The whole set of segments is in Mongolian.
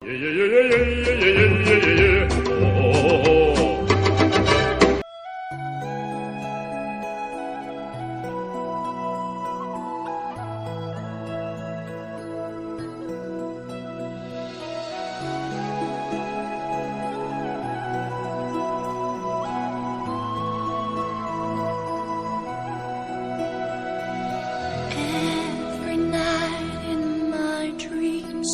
Every night in my dreams,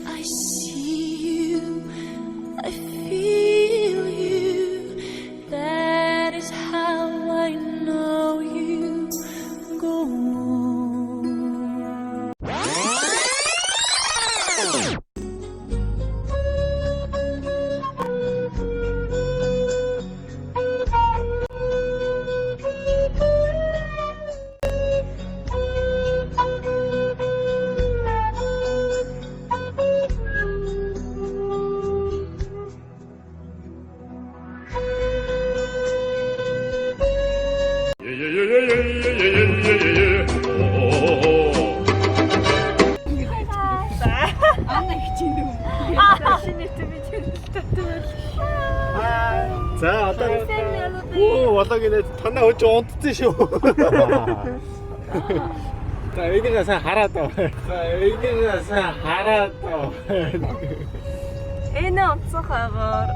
I see you, I feel you. That is how I know you. Go on. За одоо болоогийн танаа өч унтсан шүү. За энийг сайн хараад аа. За энийг сайн хараад аа. Энэ онцгой хавар.